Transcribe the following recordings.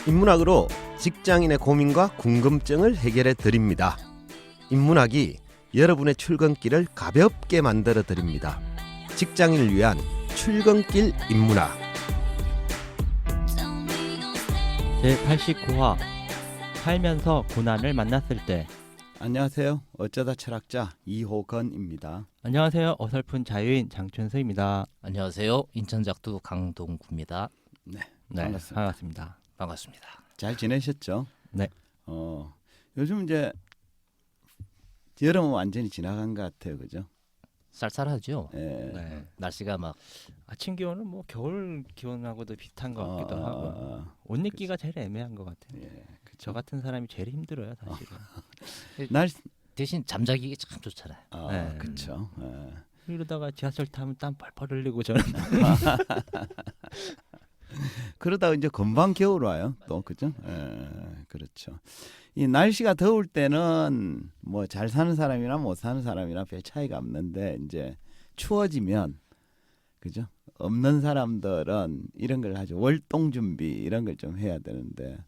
인문학으로 직장인의 고민과 궁금증을 해결해 드립니다. 인문학이 여러분의 출근길을 가볍게 만들어 드립니다. 직장인을 위한 출근길 인문학. 제89화 살면서 고난을 만났을 때. 안녕하세요. 어쩌다 철학자 이호건입니다. 안녕하세요. 어설픈 자유인 장춘수입니다. 안녕하세요. 인천작두 강동구입니다. 네, 네, 반갑습니다. 반갑습니다. 잘 지내셨죠? 네. 요즘 이제 여름은 완전히 지나간 것 같아요, 그죠? 쌀쌀하죠. 예. 날씨가 막 아침 기온은 뭐 겨울 기온하고도 비슷한 것 같기도 하고 옷 입기가 제일 애매한 것 같아요. 예, 저 같은 사람이 제일 힘들어요, 사실은. 날 대신 잠자기 참 좋잖아요. 네. 그렇죠. 예. 이러다가 지하철 타면 땀 펄펄 흘리고 저는 그러다가 이제 금방 겨울 와요, 또 그죠? 그렇죠. 이 날씨가 더울 때는 뭐 잘 사는 사람이나 못 사는 사람이나 별 차이가 없는데 이제 추워지면 그죠? 없는 사람들은 이런 걸 하죠. 월동 준비 이런 걸 좀 해야 되는데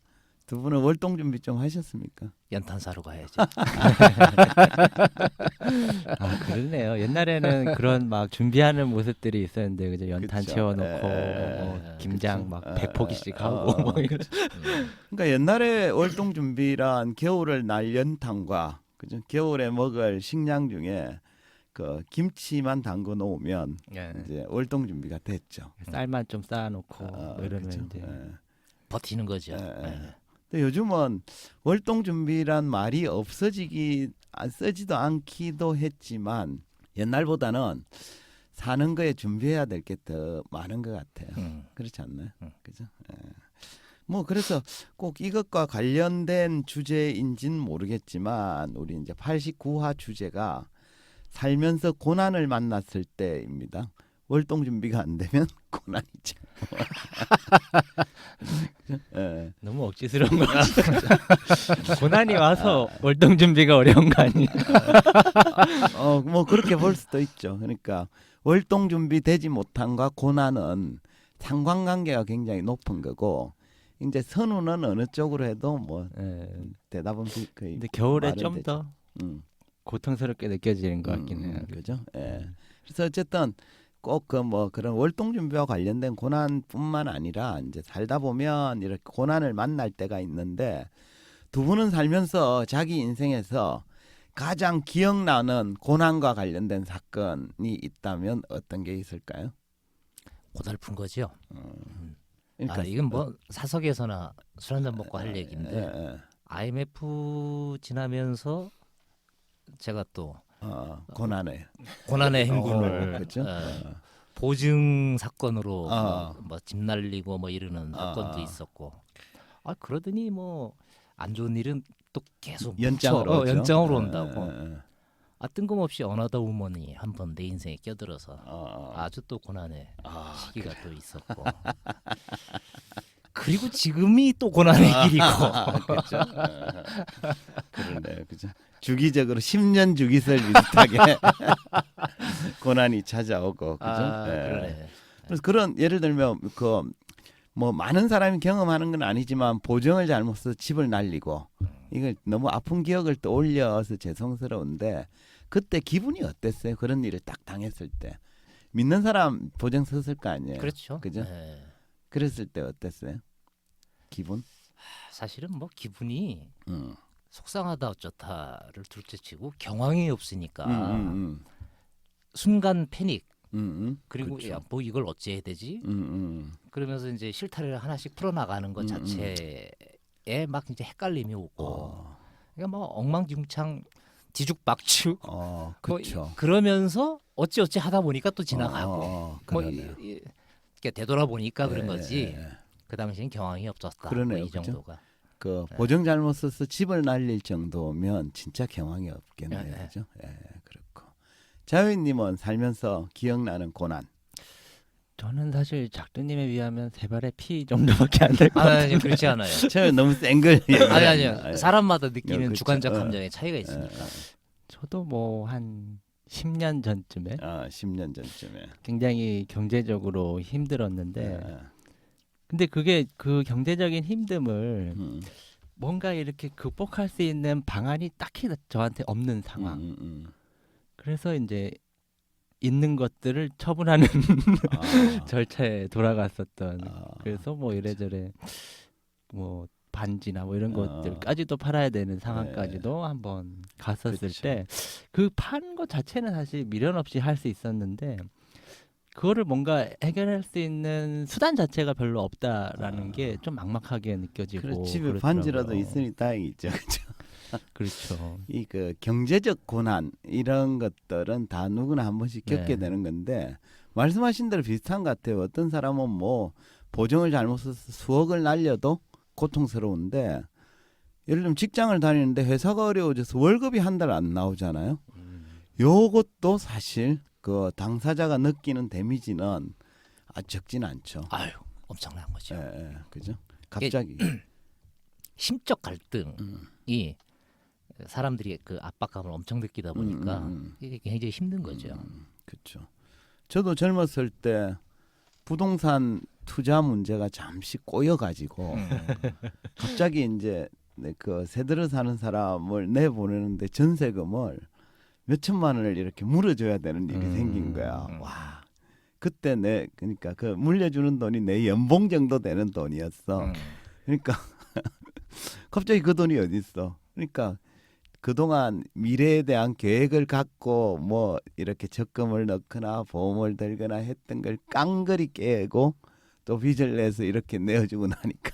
두 분은 월동 준비 좀 하셨습니까? 연탄 사러 가야죠. 아, 그러네요. 옛날에는 그런 막 준비하는 모습들이 있었는데 그죠? 연탄 그쵸. 채워놓고 뭐 김장 그쵸. 막 100포기씩 하고 뭐 이런. 그러니까 옛날에 월동 준비란 겨울을 날 연탄과 그죠? 겨울에 먹을 식량 중에 그 김치만 담궈 놓으면 예. 이제 월동 준비가 됐죠. 쌀만 좀 쌓아놓고 뭐 이러면 그죠? 이제 버티는 거죠. 예. 근데 요즘은 월동 준비란 말이 쓰지도 않기도 했지만 옛날보다는 사는 거에 준비해야 될 게 더 많은 것 같아요. 그렇지 않나요? 그죠? 예. 뭐 그래서 꼭 이것과 관련된 주제인지는 모르겠지만 우리 이제 89화 주제가 살면서 고난을 만났을 때입니다. 월동 준비가 안 되면 고난이죠. 예. 너무 억지스러운 거 같아요. 고난이 와서 월동 준비가 어려운 거 아니에요? 뭐 그렇게 볼 수도 있죠. 그러니까 월동 준비 되지 못한과 고난은 상관관계가 굉장히 높은 거고 이제 선우는 어느 쪽으로 해도 뭐 예. 대답은 거의 근데 겨울에 말은 좀 되죠. 더 고통스럽게 느껴지는 것 같긴 해요. 그죠? 예. 그래서 어쨌든 꼭 그 뭐 그런 월동 준비와 관련된 고난뿐만 아니라 이제 살다 보면 이렇게 고난을 만날 때가 있는데 두 분은 살면서 자기 인생에서 가장 기억나는 고난과 관련된 사건이 있다면 어떤 게 있을까요? 고달픈 거죠. 그러니까 이건 뭐 사석에서나 술 한잔 먹고 할 얘기인데 IMF 지나면서 제가 또 고난을 고난의 행군을 그렇죠? 보증 사건으로 뭐 집 날리고 뭐 이러는 사건도 있었고 그러더니 뭐 안 좋은 일은 또 계속 연장으로 오죠. 연장으로 온다고 뜬금없이 어나더 우먼이 한 번 내 인생에 껴들어서 아주 또 고난의 시기가 또 있었고 그리고 지금이 또 고난의 길이고 그렇죠. 그러네요, 그죠? 주기적으로 10년 주기설 비슷하게 고난이 찾아오고, 그죠? 그러네. 그래서 그런 예를 들면 그 뭐 많은 사람이 경험하는 건 아니지만 보증을 잘못 써서 집을 날리고 이걸 너무 아픈 기억을 떠올려서 죄송스러운데 그때 기분이 어땠어요? 그런 일을 딱 당했을 때 믿는 사람 보증 썼을 거 아니에요? 그렇죠. 그죠? 네. 그랬을 때 어땠어요? 기분? 사실은 뭐 기분이 속상하다 어쩌다를 둘째치고 경황이 없으니까 순간 패닉 그리고 그렇죠. 야, 뭐 이걸 어찌해야 되지? 그러면서 이제 실타래를 하나씩 풀어나가는 것 자체에 막 이제 헷갈림이 오고 그러니까 뭐 엉망진창 뒤죽박죽 그렇죠. 그러면서 어찌 하다 보니까 또 지나가고 뭐 그러네요. 이렇게 되돌아보니까 그런 거지 예. 그 당시엔 경황이 없었다. 그러네요, 이 그죠? 정도가. 그 보증 잘못 써서 집을 날릴 정도면 진짜 경황이 없겠네요, 네. 그죠? 예, 그렇고 자유인님은 살면서 기억나는 고난. 저는 사실 작두님에 비하면 세 발의 피 정도밖에 안 될 것 같아요. 아니 그렇지 않아요. 처음에 너무 센걸 아니요. 사람마다 느끼는 그렇죠. 주관적 감정의 차이가 있으니까. 저도 뭐 한 10년 전쯤에 10년 전쯤에 굉장히 경제적으로 힘들었는데 근데 그게 그 경제적인 힘듦을 음. 뭔가 이렇게 극복할 수 있는 방안이 딱히 저한테 없는 상황. 그래서 이제 있는 것들을 처분하는 아. 절차에 돌아갔었던. 아. 그래서 뭐 이래저래 뭐 반지나 뭐 이런 어. 것들까지도 팔아야 되는 상황까지도 한번 갔었을 그렇죠. 때 그 파는 것 자체는 사실 미련 없이 할 수 있었는데 그거를 뭔가 해결할 수 있는 수단 자체가 별로 없다라는 게 좀 막막하게 느껴지고 그래 집에 그렇더라고요. 반지라도 있으니 다행이죠. 그죠? 그렇죠. 이 그 경제적 고난 이런 것들은 다 누구나 한 번씩 겪게 네. 되는 건데 말씀하신 대로 비슷한 것 같아요. 어떤 사람은 뭐 보증을 잘못 써서 수억을 날려도 고통스러운데 예를 들면 직장을 다니는데 회사가 어려워져서 월급이 한 달 안 나오잖아요. 요것도 사실 그 당사자가 느끼는 데미지는 적진 않죠. 아유 엄청난 거죠. 그죠? 갑자기 심적 갈등이 사람들이 그 압박감을 엄청 느끼다 보니까 이게 굉장히 힘든 거죠. 그렇죠. 저도 젊었을 때 부동산 투자 문제가 잠시 꼬여가지고 갑자기 이제 그 새들어 사는 사람을 내보내는데 전세금을 몇 천만 원을 이렇게 물어줘야 되는 일이 생긴 거야. 와, 그때 그러니까 그 물려주는 돈이 내 연봉 정도 되는 돈이었어. 그러니까 갑자기 그 돈이 어디 있어? 그러니까 그동안 미래에 대한 계획을 갖고 뭐 이렇게 적금을 넣거나 보험을 들거나 했던 걸 깡그리 깨고 또 빚을 내서 이렇게 내어주고 나니까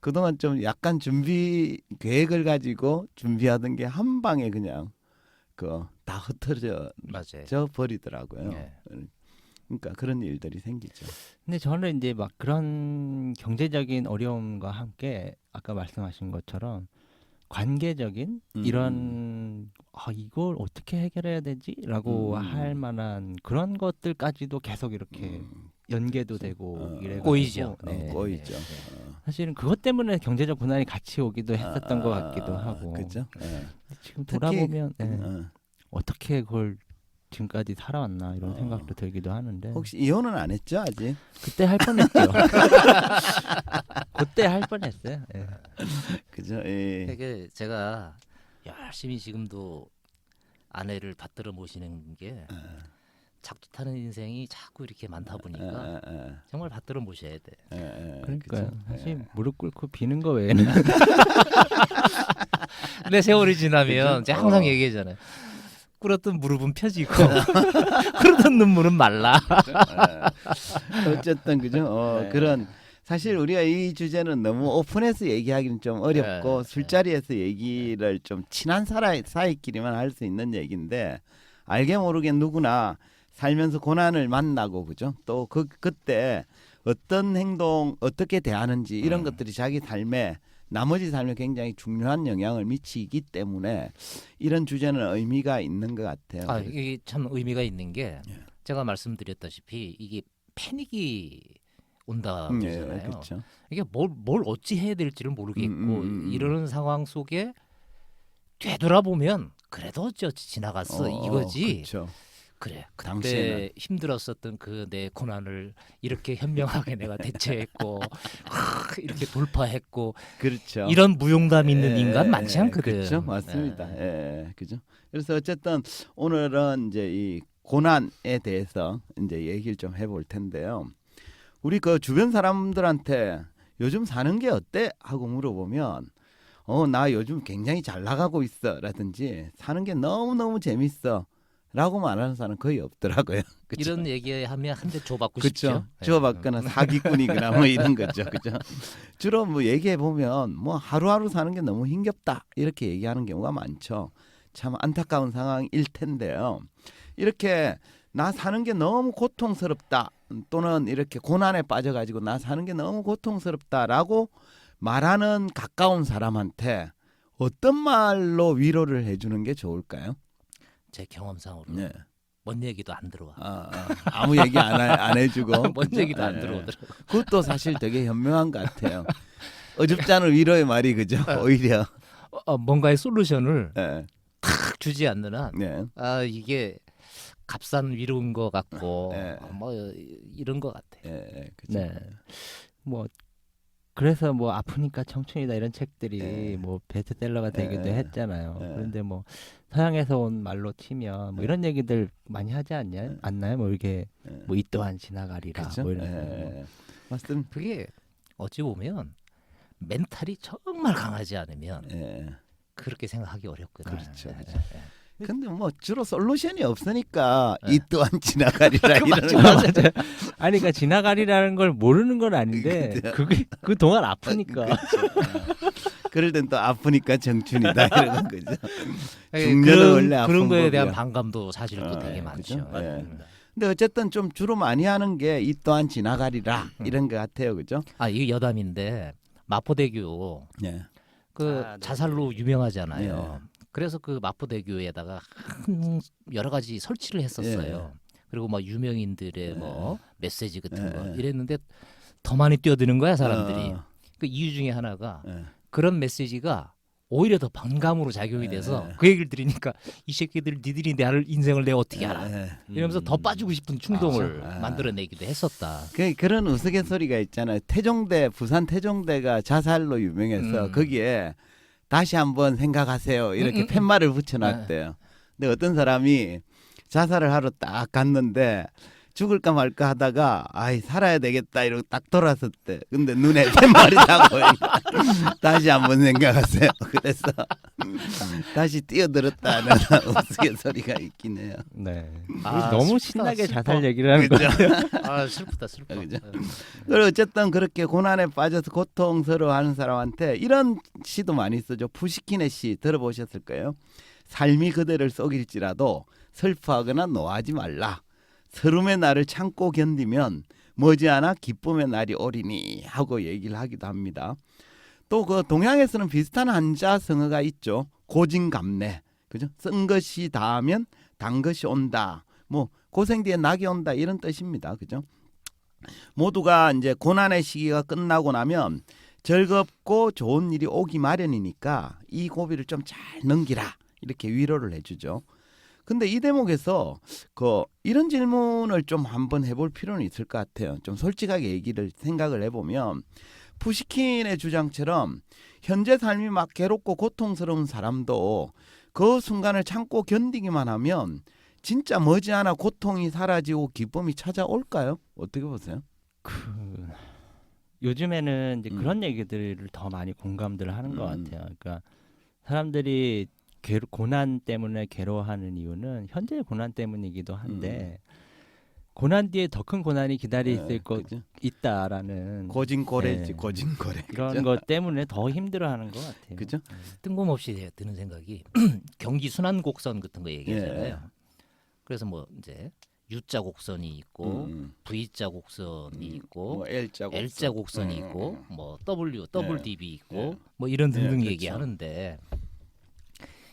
그동안 좀 약간 준비 계획을 가지고 준비하던 게 한 방에 그냥 그 다 흩어져 맞아요. 버리더라고요. 네. 그러니까 그런 일들이 생기죠. 근데 저는 이제 막 그런 경제적인 어려움과 함께 아까 말씀하신 것처럼 관계적인 이런 이걸 어떻게 해결해야 되지라고 할 만한 그런 것들까지도 계속 이렇게 연계도 되고 이래가지고 꼬이죠. 네. 꼬이죠. 사실은 그것 때문에 경제적 고난이 같이 오기도 했었던 것 같기도 하고. 그죠? 지금 특히 돌아보면 어. 어떻게 그걸 지금까지 살아왔나 이런 생각도 들기도 하는데 혹시 이혼은 안 했죠 아직? 그때 할 뻔했죠. 그때 할 뻔했어요. 예. 그죠? 예. 이게 제가 열심히 지금도 아내를 받들어 모시는 게 작두 타는 인생이 자꾸 이렇게 많다 보니까 정말 받들어 모셔야 돼. 그러니까요. 그죠? 사실 무릎 꿇고 비는 거 외에는 근데 세월이 지나면 그죠? 제가 항상 얘기하잖아요. 꿇었던 무릎은 펴지고 흐르던 눈물은 말라. 어쨌든 그죠? 네. 그런 사실 우리가 이 주제는 너무 오픈해서 얘기하기는 좀 어렵고 네. 술자리에서 얘기를 좀 친한 사이끼리만 할 수 있는 얘기인데 알게 모르게 누구나 살면서 고난을 만나고 그죠? 또 그때 어떤 행동 어떻게 대하는지 이런 것들이 자기 삶에 나머지 삶에 굉장히 중요한 영향을 미치기 때문에 이런 주제는 의미가 있는 것 같아요. 아, 이게 참 의미가 있는 게 제가 말씀드렸다시피 이게 패닉이 온다 그러잖아요. 그렇죠. 이게 뭘 어찌 해야 될지를 모르겠고 이러는 상황 속에 되돌아보면 그래도 어찌어찌 지나갔어 이거지. 그렇죠. 그래 그때 당시에는. 힘들었었던 그 내 고난을 이렇게 현명하게 내가 대처했고 이렇게 돌파했고 그렇죠. 이런 무용담 있는 인간 많지 않거든. 그렇죠, 맞습니다. 그죠. 그래서 어쨌든 오늘은 이제 이 고난에 대해서 이제 얘기를 좀 해볼 텐데요. 우리 그 주변 사람들한테 요즘 사는 게 어때 하고 물어보면 나 요즘 굉장히 잘 나가고 있어라든지 사는 게 너무 재밌어. 라고 말하는 사람은 거의 없더라고요. 그쵸? 이런 얘기하면 한 대 줘받고 그렇죠. 싶죠. 주워받거나 사기꾼이거나 뭐 이런 거죠. 그죠? 주로 뭐 얘기해 보면 뭐 하루하루 사는 게 너무 힘겹다 이렇게 얘기하는 경우가 많죠. 참 안타까운 상황일 텐데요. 이렇게 나 사는 게 너무 고통스럽다 또는 이렇게 고난에 빠져가지고 나 사는 게 너무 고통스럽다라고 말하는 가까운 사람한테 어떤 말로 위로를 해주는 게 좋을까요? 제 경험상으로 네. 뭔 얘기도 안 들어와. 아무 얘기 안 해주고 뭔 얘기도 안 예. 들어오더라고. 그것도 사실 되게 현명한 것 같아요. 어줍지 않은 위로의 말이 그죠? 오히려 뭔가의 솔루션을 네. 탁 주지 않는 한 네. 이게 값싼 위로인 것 같고 네. 뭐 이런 것 같아. 네. 그죠? 네. 뭐 그래서 뭐 아프니까 청춘이다 이런 책들이 예. 뭐 베스트셀러가 되기도 예. 했잖아요. 예. 그런데 뭐 서양에서 온 말로 치면 뭐 이런 얘기들 많이 하지 않나요? 뭐 이렇게 예. 뭐 이 또한 지나가리라 그렇죠. 뭐 이런 예. 맞습니다. 그게 어찌 보면 멘탈이 정말 강하지 않으면 예. 그렇게 생각하기 어렵거든요. 그렇죠, 예, 그렇죠. 예, 예. 근데 뭐 주로 솔루션이 없으니까 네. 이 또한 지나가리라 이러는 맞아, 거. 맞아. 아니 그러니까 지나가리라는 걸 모르는 건 아닌데 그죠. 그게 그 동안 아프니까. 그럴 땐 또 아프니까 정춘이다 이러는 거죠. 예, 중년은 원래 아픈 그런 거에 법이야. 대한 반감도 사실 또 아, 되게 예, 많죠. 그죠? 예. 맞습니다. 근데 어쨌든 좀 주로 많이 하는 게 이 또한 지나가리라 이런 것 같아요, 그죠? 아, 이게 여담인데 마포대교 예. 그 아, 네. 자살로 유명하잖아요. 예. 그래서 그 마포대교에다가 큰 여러 가지 설치를 했었어요. 그리고 뭐 유명인들의 뭐 메시지 같은 거 예. 이랬는데 더 많이 뛰어드는 거야 사람들이. 어, 그 이유 중에 하나가 예. 그런 메시지가 오히려 더 반감으로 작용이 돼서 예. 그 얘기를 들으니까 이 새끼들 니들이 나를 인생을 내가 어떻게 알아 예. 이러면서 더 빠지고 싶은 충동을 아. 만들어내기도 했었다. 그런 우스갯소리가 있잖아요. 태종대 부산 태종대가 자살로 유명해서 거기에 다시 한번 생각하세요 이렇게 팻말을 붙여놨대요. 근데 어떤 사람이 자살을 하러 딱 갔는데 죽을까 말까 하다가 아이 살아야 되겠다 이러고 딱 돌아섰대. 근데 눈에 팻말이 다 보이니까 다시 한번 생각하세요. 그래서 다시 뛰어들었다는 우스갯소리가 있긴 해요. 네. 아, 너무 슬프다, 신나게 슬퍼. 자살 얘기를 하는 거 같아요. 아 슬프다 슬퍼. 그죠? 그리고 어쨌든 그렇게 고난에 빠져서 고통스러워하는 사람한테 이런 시도 많이 쓰죠. 푸시킨의 시 들어보셨을 거예요. 삶이 그대를 속일지라도 슬퍼하거나 노하지 말라. 서름의 날을 참고 견디면 머지않아 기쁨의 날이 오리니 하고 얘기를 하기도 합니다. 또 그 동양에서는 비슷한 한자 성어가 있죠. 고진감래. 그죠? 쓴 것이 다하면 단 것이 온다. 뭐 고생 뒤에 낙이 온다 이런 뜻입니다. 그죠? 모두가 이제 고난의 시기가 끝나고 나면 즐겁고 좋은 일이 오기 마련이니까 이 고비를 좀 잘 넘기라 이렇게 위로를 해주죠. 근데 이 대목에서 이런 질문을 좀 한번 해볼 필요는 있을 것 같아요. 좀 솔직하게 생각을 해보면 푸시킨의 주장처럼 현재 삶이 막 괴롭고 고통스러운 사람도 그 순간을 참고 견디기만 하면 진짜 머지않아 고통이 사라지고 기쁨이 찾아올까요? 어떻게 보세요? 요즘에는 이제 그런 얘기들을 더 많이 공감들을 하는 것 같아요. 그러니까 사람들이 고난 때문에 괴로워하는 이유는 현재의 고난 때문이기도 한데 고난 뒤에 더 큰 고난이 기다려 있을 것 그죠? 있다라는 고진고래지 네. 고진고래. 그런 그죠? 것 때문에 더 힘들어하는 것 같아요. 그죠? 뜬금없이 드는 생각이 경기 순환 곡선 같은 거 얘기하잖아요. 그래서 뭐 이제 U자 곡선이 있고 V자 곡선이 있고 뭐 L자 곡선, L자 곡선이 있고 뭐 W, WDB 있고 네. 뭐 이런 등등 그렇죠. 얘기하는데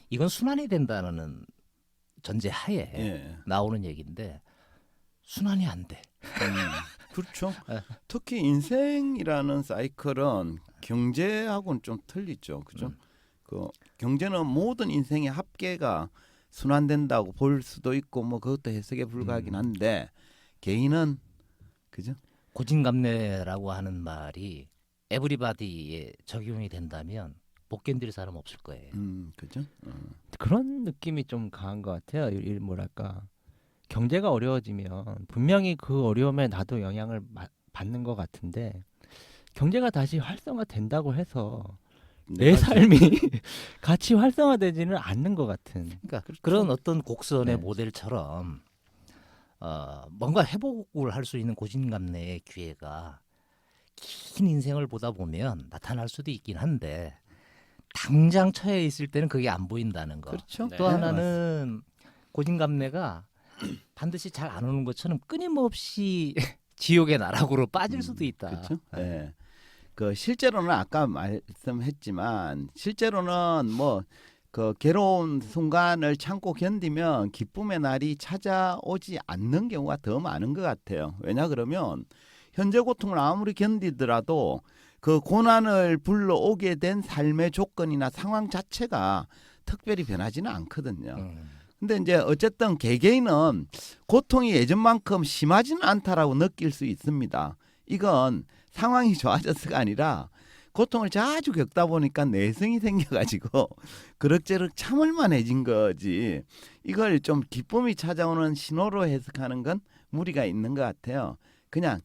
이건 순환이 된다는 전제 하에 예. 나오는 얘기인데 순환이 안 돼. 그렇죠. 예. 특히 인생이라는 사이클은 경제하고는 좀 틀리죠. 그죠? 그 경제는 모든 인생의 합계가 순환된다고 볼 수도 있고 뭐 그것도 해석에 불과하긴 한데 개인은 그죠? 고진감래라고 하는 말이 에브리바디에 적용이 된다면 못 견딜 사람 없을 거예요. 그죠? 그런 느낌이 좀 강한 것 같아요. 뭐랄까 경제가 어려워지면 분명히 그 어려움에 나도 영향을 받는 것 같은데 경제가 다시 활성화된다고 해서 내 네, 삶이 같이 활성화되지는 않는 것 같은. 그러니까 그런 어떤 곡선의 네. 모델처럼 뭔가 회복을 할 수 있는 고진감래의 기회가 긴 인생을 보다 보면 나타날 수도 있긴 한데 당장 처해 있을 때는 그게 안 보인다는 거. 그렇죠. 또 네, 하나는 고진감래가 반드시 잘 안 오는 것처럼 끊임없이 지옥의 나락으로 빠질 수도 있다. 그렇죠. 예. 그 실제로는 아까 말씀했지만 실제로는 뭐 그 괴로운 순간을 참고 견디면 기쁨의 날이 찾아오지 않는 경우가 더 많은 것 같아요. 왜냐 그러면 현재 고통을 아무리 견디더라도 그 고난을 불러오게 된 삶의 조건이나 상황 자체가 특별히 변하지는 않거든요. 근데 이제 어쨌든 개개인은 고통이 예전만큼 심하지는 않다라고 느낄 수 있습니다. 이건 상황이 좋아져서가 아니라 고통을 자주 겪다 보니까 내성이 생겨가지고 그럭저럭 참을 만해진 거지. 이걸 좀 기쁨이 찾아오는 신호로 해석하는 건 무리가 있는 것 같아요. 그냥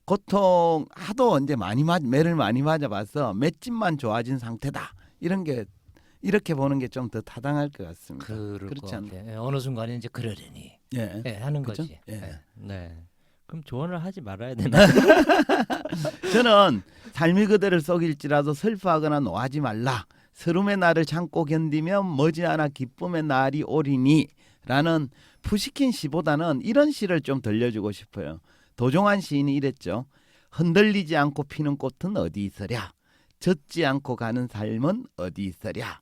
고통 하도 이제 매를 많이 맞아봐서 맷집만 좋아진 상태다. 이런 게 이렇게 보는 게 좀 더 타당할 것 같습니다. 그럴 그렇지 것 않나? 같아요. 예, 어느 순간에 이제 그러려니 예. 하는 그죠? 거지. 예. 예. 네. 그럼 조언을 하지 말아야 되나? 저는 삶이 그대를 속일지라도 슬퍼하거나 노하지 말라. 서름의 날을 참고 견디면 머지않아 기쁨의 날이 오리니 라는 푸시킨 시보다는 이런 시를 좀 들려주고 싶어요. 도종환 시인이 이랬죠. 흔들리지 않고 피는 꽃은 어디 있으랴. 젖지 않고 가는 삶은 어디 있으랴.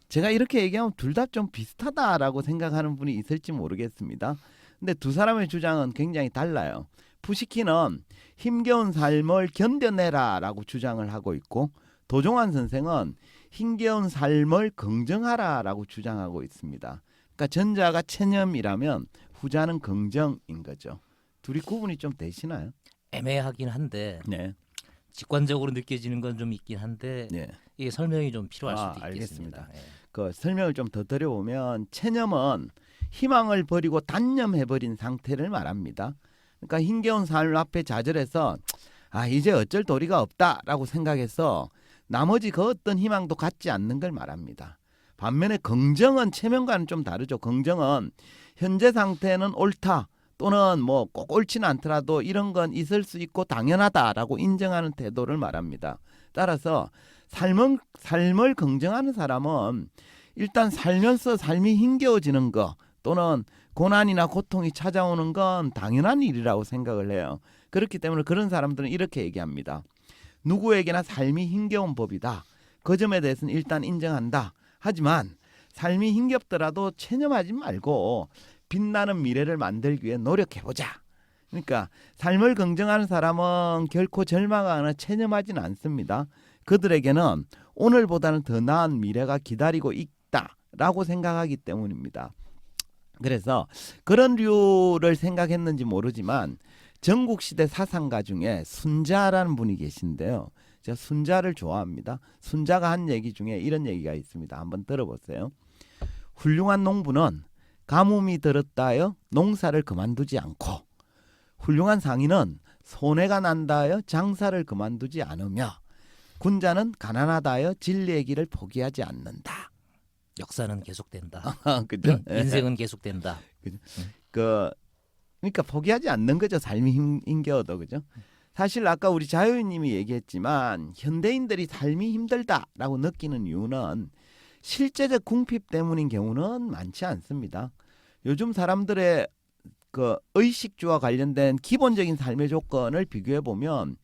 제가 이렇게 얘기하면 둘 다 좀 비슷하다라고 생각하는 분이 있을지 모르겠습니다. 근데 두 사람의 주장은 굉장히 달라요. 푸시킨은 힘겨운 삶을 견뎌내라라고 주장을 하고 있고 도종환 선생은 힘겨운 삶을 긍정하라라고 주장하고 있습니다. 그러니까 전자가 체념이라면 후자는 긍정인 거죠. 둘이 구분이 좀 되시나요? 애매하긴 한데 네. 직관적으로 느껴지는 건 좀 있긴 한데 네. 이게 설명이 좀 필요할 아, 수도 알겠습니다. 있겠습니다. 예. 그 설명을 좀 더 드려보면 체념은 희망을 버리고 단념해버린 상태를 말합니다. 그러니까 힘겨운 삶 앞에 좌절해서 이제 어쩔 도리가 없다라고 생각해서 나머지 그 어떤 희망도 갖지 않는 걸 말합니다. 반면에 긍정은 체면과는 좀 다르죠. 긍정은 현재 상태는 옳다 또는 뭐 꼭 옳지는 않더라도 이런 건 있을 수 있고 당연하다라고 인정하는 태도를 말합니다. 따라서 삶을 긍정하는 사람은 일단 살면서 삶이 힘겨워지는 거 또는 고난이나 고통이 찾아오는 건 당연한 일이라고 생각을 해요. 그렇기 때문에 그런 사람들은 이렇게 얘기합니다. 누구에게나 삶이 힘겨운 법이다. 그 점에 대해서는 일단 인정한다. 하지만 삶이 힘겹더라도 체념하지 말고 빛나는 미래를 만들기 위해 노력해보자. 그러니까 삶을 긍정하는 사람은 결코 절망하거나 체념하지는 않습니다. 그들에게는 오늘보다는 더 나은 미래가 기다리고 있다라고 생각하기 때문입니다. 그래서 그런 류를 생각했는지 모르지만 전국시대 사상가 중에 순자라는 분이 계신데요. 제가 순자를 좋아합니다. 순자가 한 얘기 중에 이런 얘기가 있습니다. 한번 들어보세요. 훌륭한 농부는 가뭄이 들었다 하여 농사를 그만두지 않고 훌륭한 상인은 손해가 난다 하여 장사를 그만두지 않으며 군자는 가난하다 하여 진리의 길을 포기하지 않는다. 역사는 계속된다. 그죠? 인생은 계속된다. 그러니까 포기하지 않는 거죠. 삶이 힘겨워도 그죠? 사실 아까 우리 자유인님이 얘기했지만 현대인들이 삶이 힘들다라고 느끼는 이유는 실제적 궁핍 때문인 경우는 많지 않습니다. 요즘 사람들의 그 의식주와 관련된 기본적인 삶의 조건을 비교해 보면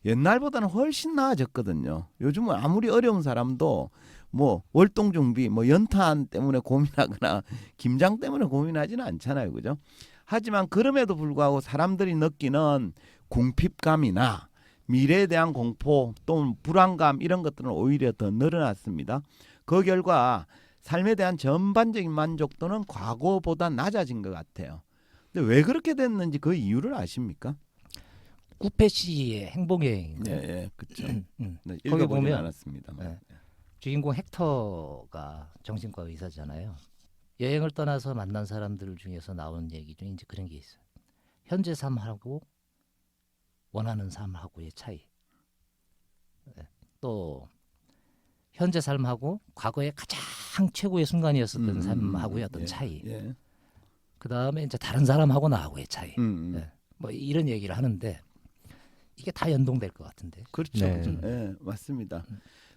옛날보다는 훨씬 나아졌거든요. 요즘은 아무리 어려운 사람도 뭐 월동준비, 뭐 연탄 때문에 고민하거나 김장 때문에 고민하지는 않잖아요, 그죠? 하지만 그럼에도 불구하고 사람들이 느끼는 궁핍감이나 미래에 대한 공포 또는 불안감 이런 것들은 오히려 더 늘어났습니다. 그 결과 삶에 대한 전반적인 만족도는 과거보다 낮아진 것 같아요. 근데 왜 그렇게 됐는지 그 이유를 아십니까? 구페 씨의 행복여행. 네, 그렇죠. 거기 읽어보진 보면 않았습니다만. 네. 주인공 헥터가 정신과 의사잖아요. 여행을 떠나서 만난 사람들 중에서 나오는 얘기 중에 이제 그런 게 있어요. 현재 삶하고 원하는 삶하고의 차이. 네. 또 현재 삶하고 과거의 가장 최고의 순간이었었던 삶하고의 어떤 차이. 예. 그 다음에 이제 다른 사람하고 나하고의 차이. 네. 뭐 이런 얘기를 하는데 이게 다 연동될 것 같은데. 그렇죠. 네. 그렇죠. 네, 맞습니다.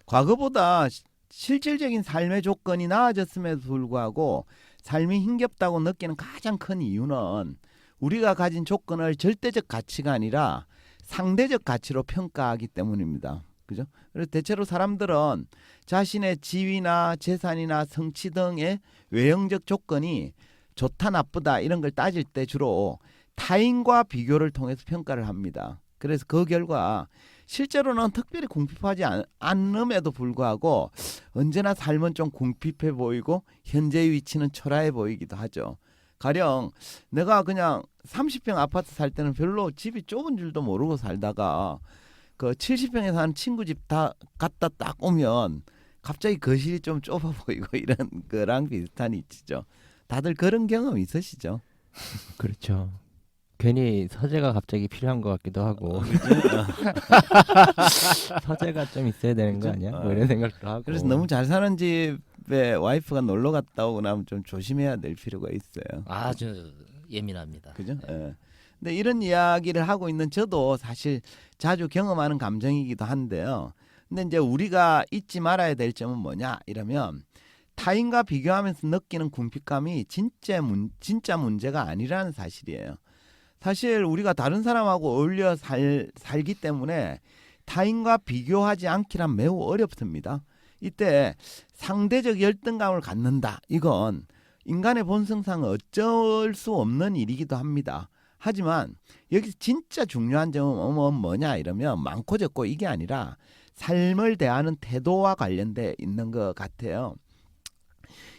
과거보다 실질적인 삶의 조건이 나아졌음에도 불구하고 삶이 힘겹다고 느끼는 가장 큰 이유는 우리가 가진 조건을 절대적 가치가 아니라 상대적 가치로 평가하기 때문입니다. 그죠? 그래서 대체로 사람들은 자신의 지위나 재산이나 성취 등의 외형적 조건이 좋다 나쁘다 이런 걸 따질 때 주로 타인과 비교를 통해서 평가를 합니다. 그래서 그 결과 실제로는 특별히 궁핍하지 않음에도 불구하고 언제나 삶은 좀 궁핍해 보이고 현재의 위치는 초라해 보이기도 하죠. 가령 내가 그냥 30평 아파트 살 때는 별로 집이 좁은 줄도 모르고 살다가 그 70평에 사는 친구 집 다 갔다 딱 오면 갑자기 거실이 좀 좁아 보이고 이런 거랑 비슷한 이치죠. 다들 그런 경험 있으시죠? 그렇죠. 괜히 서재가 갑자기 필요한 것 같기도 하고 서재가 좀 있어야 되는 거 그죠? 아니야? 뭐 이런 생각도 하고. 그래서 너무 잘 사는 집에 와이프가 놀러 갔다 오고 나면 좀 조심해야 될 필요가 있어요. 아주 예민합니다. 그죠? 예. 근데 이런 이야기를 하고 있는 저도 사실 자주 경험하는 감정이기도 한데요. 근데 이제 우리가 잊지 말아야 될 점은 뭐냐 이러면 타인과 비교하면서 느끼는 궁핍감이 진짜 문제가 아니라는 사실이에요. 사실 우리가 다른 사람하고 어울려 살기 때문에 타인과 비교하지 않기란 매우 어렵습니다. 이때 상대적 열등감을 갖는다. 이건 인간의 본성상 어쩔 수 없는 일이기도 합니다. 하지만 여기서 진짜 중요한 점은 뭐냐 이러면 많고 적고 이게 아니라 삶을 대하는 태도와 관련돼 있는 것 같아요.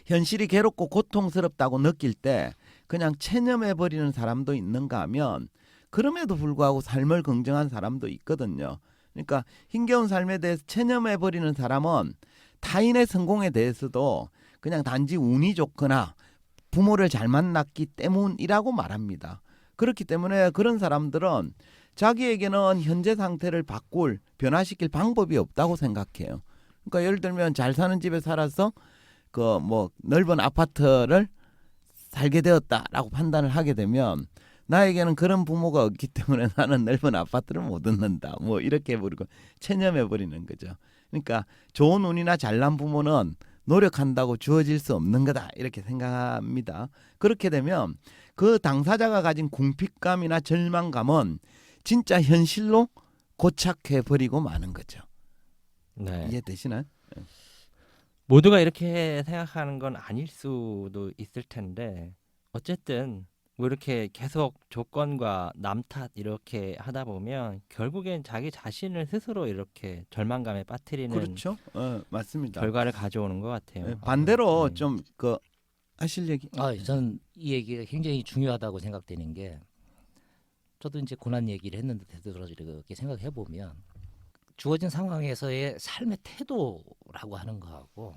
현실이 괴롭고 고통스럽다고 느낄 때 그냥 체념해버리는 사람도 있는가 하면 그럼에도 불구하고 삶을 긍정한 사람도 있거든요. 그러니까 힘겨운 삶에 대해서 체념해버리는 사람은 타인의 성공에 대해서도 그냥 단지 운이 좋거나 부모를 잘 만났기 때문이라고 말합니다. 그렇기 때문에 그런 사람들은 자기에게는 현재 상태를 변화시킬 방법이 없다고 생각해요. 그러니까 예를 들면 잘 사는 집에 살아서 그 뭐 넓은 아파트를 살게 되었다라고 판단을 하게 되면 나에게는 그런 부모가 없기 때문에 나는 넓은 아파트를 못 얻는다. 뭐 이렇게 버리고 체념해 버리는 거죠. 그러니까 좋은 운이나 잘난 부모는 노력한다고 주어질 수 없는 거다. 이렇게 생각합니다. 그렇게 되면 그 당사자가 가진 궁핍감이나 절망감은 진짜 현실로 고착해 버리고 마는 거죠. 네. 이해되시나요? 모두가 이렇게 생각하는 건 아닐 수도 있을 텐데 어쨌든 뭐 이렇게 계속 조건과 남 탓 이렇게 하다 보면 결국엔 자기 자신을 스스로 이렇게 절망감에 빠뜨리는 그렇죠. 맞습니다. 결과를 가져오는 것 같아요. 네, 반대로 네. 좀 그 하실 얘기. 저는 이 얘기가 굉장히 중요하다고 생각되는 게 저도 이제 고난 얘기를 했는데 되돌아서 생각해 보면 주어진 상황에서의 삶의 태도라고 하는 거하고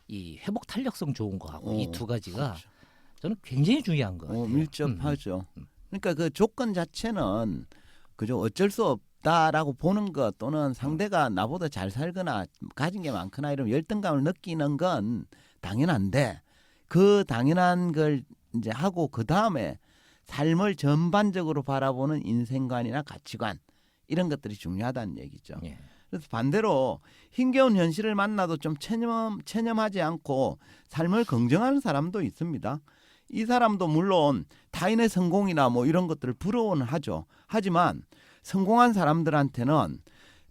이 회복 탄력성 좋은 거하고 이 두 가지가 그렇죠. 저는 굉장히 중요한 것 같아요. 밀접하죠. 그러니까 그 조건 자체는 그죠 어쩔 수 없다라고 보는 것 또는 상대가 나보다 잘 살거나 가진 게 많거나 이런 열등감을 느끼는 건 당연한데 그 당연한 걸 이제 하고 그 다음에 삶을 전반적으로 바라보는 인생관이나 가치관 이런 것들이 중요하다는 얘기죠. 예. 그래서 반대로 힘겨운 현실을 만나도 좀 체념하지 않고 삶을 긍정하는 사람도 있습니다. 이 사람도 물론 타인의 성공이나 뭐 이런 것들을 부러워는 하죠. 하지만 성공한 사람들한테는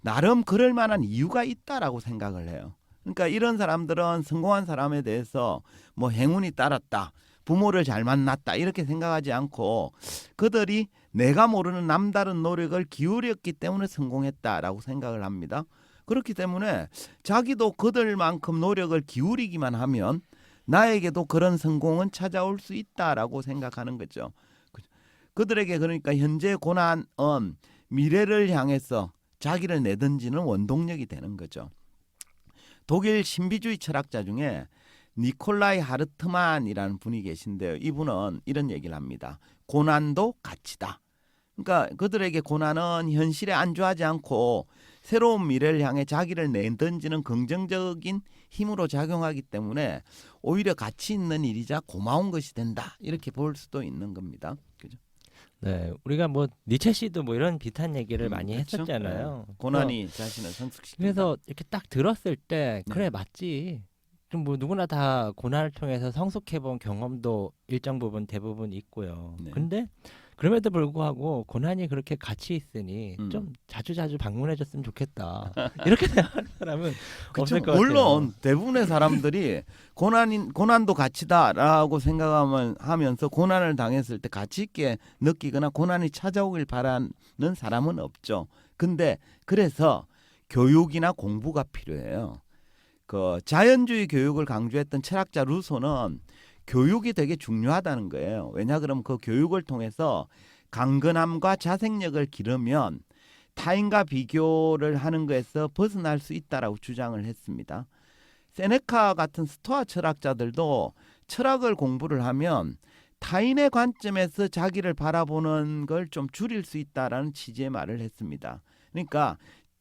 나름 그럴 만한 이유가 있다라고 생각을 해요. 그러니까 이런 사람들은 성공한 사람에 대해서 뭐 행운이 따랐다, 부모를 잘 만났다 이렇게 생각하지 않고 그들이 내가 모르는 남다른 노력을 기울였기 때문에 성공했다라고 생각을 합니다. 그렇기 때문에 자기도 그들만큼 노력을 기울이기만 하면 나에게도 그런 성공은 찾아올 수 있다라고 생각하는 거죠. 그들에게 그러니까 현재 고난은 미래를 향해서 자기를 내던지는 원동력이 되는 거죠. 독일 신비주의 철학자 중에 니콜라이 하르트만이라는 분이 계신데요. 이분은 이런 얘기를 합니다. 고난도 가치다. 그러니까 그들에게 고난은 현실에 안주하지 않고 새로운 미래를 향해 자기를 내던지는 긍정적인 힘으로 작용하기 때문에 오히려 가치 있는 일이자 고마운 것이 된다. 이렇게 볼 수도 있는 겁니다. 그죠? 네, 우리가 뭐 니체 씨도 뭐 이런 비슷한 얘기를 많이 그렇죠? 했었잖아요. 네. 고난이 자신을 성숙시킨다. 그래서 이렇게 딱 들었을 때 네. 그래 맞지. 좀 뭐 누구나 다 고난을 통해서 성숙해본 경험도 일정 부분 대부분 있고요. 네. 근데 그럼에도 불구하고 고난이 그렇게 가치 있으니 음. 좀 자주자주 방문해줬으면 좋겠다. 이렇게 생각하는 사람은 그쵸? 없을 것 같아요. 물론 대부분의 사람들이 고난도 가치다라고 생각하면서 고난을 당했을 때 가치 있게 느끼거나 고난이 찾아오길 바라는 사람은 없죠. 근데 그래서 교육이나 공부가 필요해요. 그 자연주의 교육을 강조했던 철학자 루소는 교육이 되게 중요하다는 거예요. 왜냐 그러면 그 교육을 통해서 강건함과 자생력을 기르면 타인과 비교를 하는 것에서 벗어날 수 있다라고 주장을 했습니다. 세네카 같은 스토아 철학자들도 철학을 공부를 하면 타인의 관점에서 자기를 바라보는 걸 좀 줄일 수 있다라는 취지의 말을 했습니다. 그러니까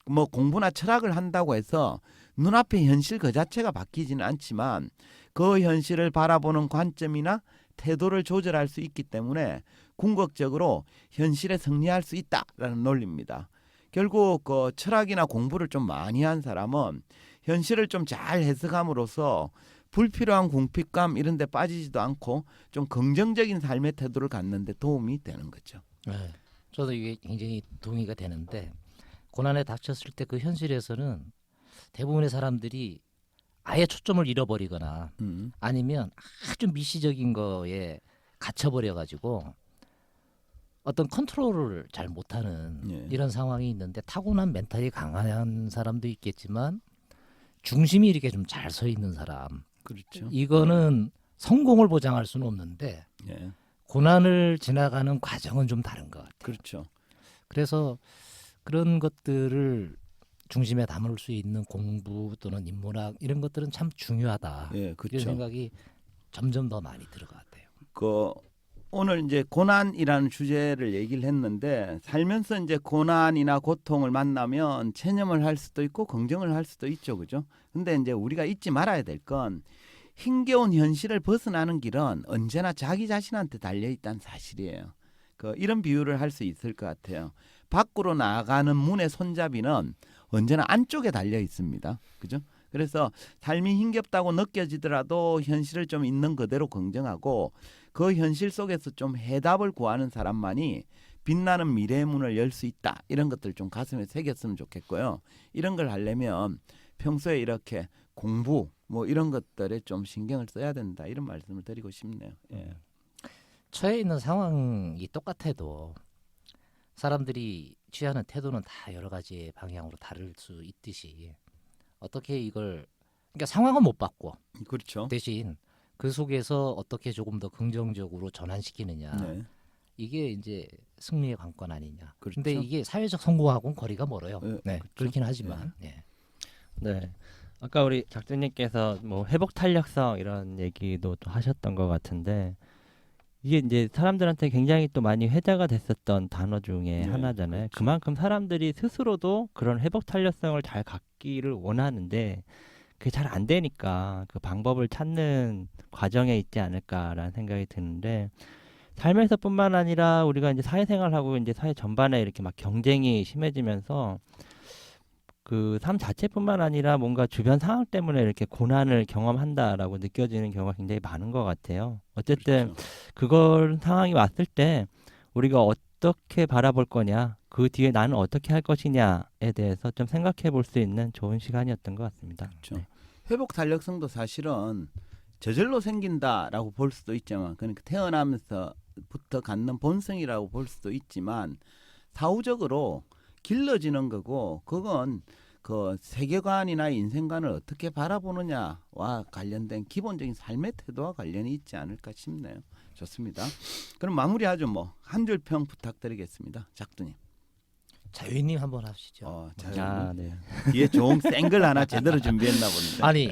뭐 공부나 철학을 한다고 해서 눈앞의 현실 그 자체가 바뀌지는 않지만 그 현실을 바라보는 관점이나 태도를 조절할 수 있기 때문에 궁극적으로 현실에 승리할 수 있다라는 논리입니다. 결국 그 철학이나 공부를 좀 많이 한 사람은 현실을 좀 잘 해석함으로써 불필요한 궁핍감 이런 데 빠지지도 않고 좀 긍정적인 삶의 태도를 갖는 데 도움이 되는 거죠. 네. 저도 이게 굉장히 동의가 되는데 고난에 닥쳤을 때 그 현실에서는 대부분의 사람들이 아예 초점을 잃어버리거나 아니면 아주 미시적인 거에 갇혀버려가지고 어떤 컨트롤을 잘 못하는 예. 이런 상황이 있는데 타고난 멘탈이 강한 사람도 있겠지만 중심이 이렇게 좀 잘 서 있는 사람 그렇죠. 이거는 성공을 보장할 수는 없는데 예. 고난을 지나가는 과정은 좀 다른 것 같아요. 그렇죠. 그래서 그런 것들을 중심에 담을 수 있는 공부 또는 인문학 이런 것들은 참 중요하다. 예, 이런 그렇죠. 생각이 점점 더 많이 들어 같아요. 그 오늘 이제 고난이라는 주제를 얘기를 했는데 살면서 이제 고난이나 고통을 만나면 체념을 할 수도 있고 긍정을 할 수도 있죠, 그죠? 근데 이제 우리가 잊지 말아야 될 건 힘겨운 현실을 벗어나는 길은 언제나 자기 자신한테 달려 있다는 사실이에요. 그 이런 비유를 할 수 있을 것 같아요. 밖으로 나가는 문의 손잡이는 언제나 안쪽에 달려 있습니다, 그죠? 그래서 삶이 힘겹다고 느껴지더라도 현실을 좀 있는 그대로 긍정하고 그 현실 속에서 좀 해답을 구하는 사람만이 빛나는 미래의 문을 열 수 있다. 이런 것들 좀 가슴에 새겼으면 좋겠고요. 이런 걸 하려면 평소에 이렇게 공부 뭐 이런 것들에 좀 신경을 써야 된다. 이런 말씀을 드리고 싶네요. 예. 처해 있는 상황이 똑같아도 사람들이 취하는 태도는 다 여러 가지 방향으로 다를 수 있듯이 어떻게 이걸 그러니까 상황은 못 바꿔 그렇죠. 대신 그 속에서 어떻게 조금 더 긍정적으로 전환시키느냐 네. 이게 이제 승리의 관건 아니냐. 그렇죠. 근데 이게 사회적 성공하고는 거리가 멀어요. 예, 네, 그렇죠. 그렇긴 하지만 예. 네. 아까 우리 작가님께서 뭐 회복 탄력성 이런 얘기도 또 하셨던 것 같은데 이게 이제 사람들한테 굉장히 또 많이 회자가 됐었던 단어 중에 네, 하나잖아요. 그렇죠. 그만큼 사람들이 스스로도 그런 회복 탄력성을 잘 갖기를 원하는데 그게 잘 안 되니까 그 방법을 찾는 과정에 있지 않을까라는 생각이 드는데 삶에서뿐만 아니라 우리가 이제 사회생활하고 이제 사회 전반에 이렇게 막 경쟁이 심해지면서 그 삶 자체뿐만 아니라 뭔가 주변 상황 때문에 이렇게 고난을 경험한다라고 느껴지는 경우가 굉장히 많은 것 같아요. 어쨌든 그렇죠. 그걸 상황이 왔을 때 우리가 어떻게 바라볼 거냐, 그 뒤에 나는 어떻게 할 것이냐에 대해서 좀 생각해 볼 수 있는 좋은 시간이었던 것 같습니다. 그렇죠. 네. 회복 탄력성도 사실은 저절로 생긴다라고 볼 수도 있지만 그러니까 태어나면서부터 갖는 본성이라고 볼 수도 있지만 사후적으로 길러지는 거고 그건 그 세계관이나 인생관을 어떻게 바라보느냐와 관련된 기본적인 삶의 태도와 관련이 있지 않을까 싶네요. 좋습니다. 그럼 마무리하죠. 뭐 한 줄 평 부탁드리겠습니다. 작두님. 자유님 한번 하시죠. 아, 네. 뒤에 좋은 생글 하나 제대로 준비했나 본데. 아니,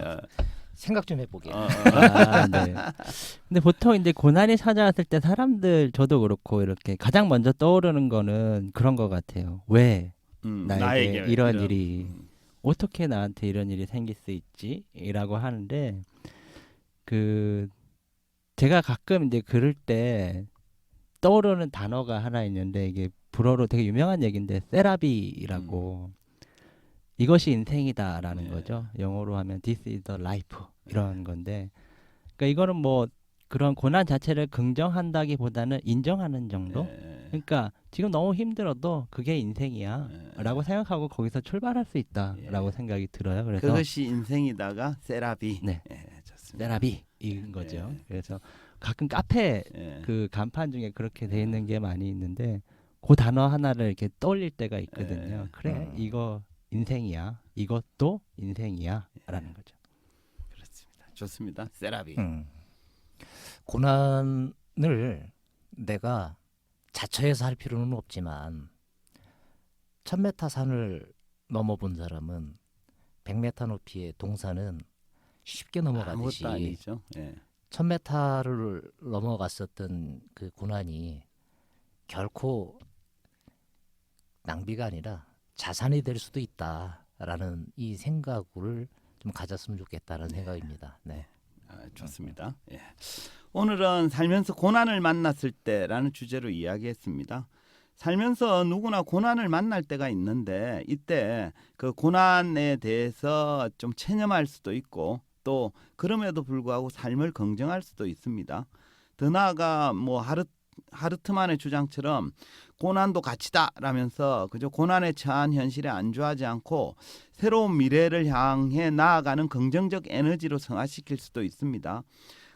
생각 좀 해보게. 아, 네. 근데 보통 이제 고난이 찾아왔을 때 사람들 저도 그렇고 이렇게 가장 먼저 떠오르는 거는 그런 것 같아요. 왜 나에게 이런 일이 어떻게 나한테 이런 일이 생길 수 있지?라고 하는데 그 제가 가끔 이제 그럴 때 떠오르는 단어가 하나 있는데 이게 불어로 되게 유명한 얘기인데 세라비라고 이것이 인생이다라는 네. 거죠. 영어로 하면 This is the life 이런 건데 그러니까 이거는 뭐 그런 고난 자체를 긍정한다기보다는 인정하는 정도. 그러니까 지금 너무 힘들어도 그게 인생이야라고 생각하고 거기서 출발할 수 있다라고 생각이 들어요. 그래서 그것이 인생이다가 세라비. 네. 좋습니다. 세라비인 거죠. 그래서 가끔 카페 예. 그 간판 중에 그렇게 돼 있는 게 많이 있는데 그 단어 하나를 이렇게 떠올릴 때가 있거든요. 그래 이거 인생이야. 이것도 인생이야라는 거죠. 그렇습니다. 좋습니다. 세라비. 고난을 내가 자처해서 할 필요는 없지만 1000m 산을 넘어본 사람은 100m 높이의 동산은 쉽게 아무것도 넘어가듯이 아니죠. 예. 1000m를 넘어갔었던 그 고난이 결코 낭비가 아니라 자산이 될 수도 있다라는 이 생각을 좀 가졌으면 좋겠다는 생각입니다. 네. 좋습니다. 예. 오늘은 살면서 고난을 만났을 때라는 주제로 이야기했습니다. 살면서 누구나 고난을 만날 때가 있는데 이때 그 고난에 대해서 좀 체념할 수도 있고 또 그럼에도 불구하고 삶을 긍정할 수도 있습니다. 더 나아가 뭐 하르트만의 주장처럼 고난도 가치다라면서 그저 고난에 처한 현실에 안주하지 않고 새로운 미래를 향해 나아가는 긍정적 에너지로 승화시킬 수도 있습니다.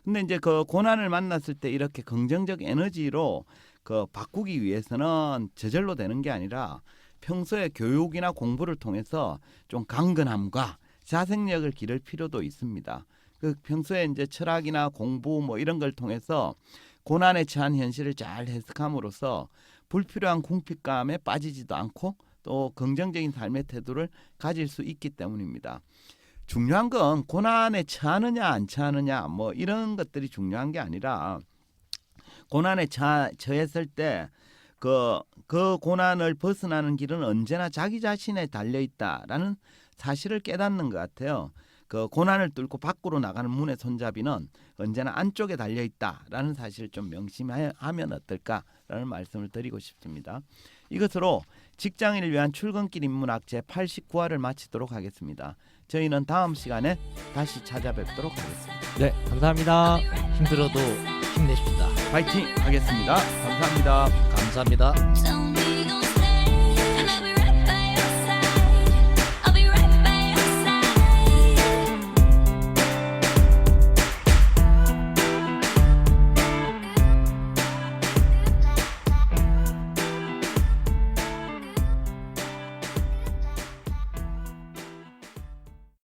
근데 이제 그 고난을 만났을 때 이렇게 긍정적 에너지로 그 바꾸기 위해서는 저절로 되는 게 아니라 평소에 교육이나 공부를 통해서 좀 강건함과 자생력을 기를 필요도 있습니다. 그 평소에 이제 철학이나 공부 뭐 이런 걸 통해서 고난에 처한 현실을 잘 해석함으로써 불필요한 궁핍감에 빠지지도 않고 또 긍정적인 삶의 태도를 가질 수 있기 때문입니다. 중요한 건 고난에 처하느냐 안 처하느냐 뭐 이런 것들이 중요한 게 아니라 고난에 처했을 때 그 고난을 벗어나는 길은 언제나 자기 자신에 달려 있다라는 사실을 깨닫는 것 같아요. 그 고난을 뚫고 밖으로 나가는 문의 손잡이는 언제나 안쪽에 달려 있다라는 사실을 좀 명심하면 어떨까라는 말씀을 드리고 싶습니다. 이것으로 직장인을 위한 출근길 인문학 제89화를 마치도록 하겠습니다. 저희는 다음 시간에 다시 찾아뵙도록 하겠습니다. 네, 감사합니다. 힘들어도 힘내십시다. 파이팅 하겠습니다. 감사합니다. 감사합니다. Don't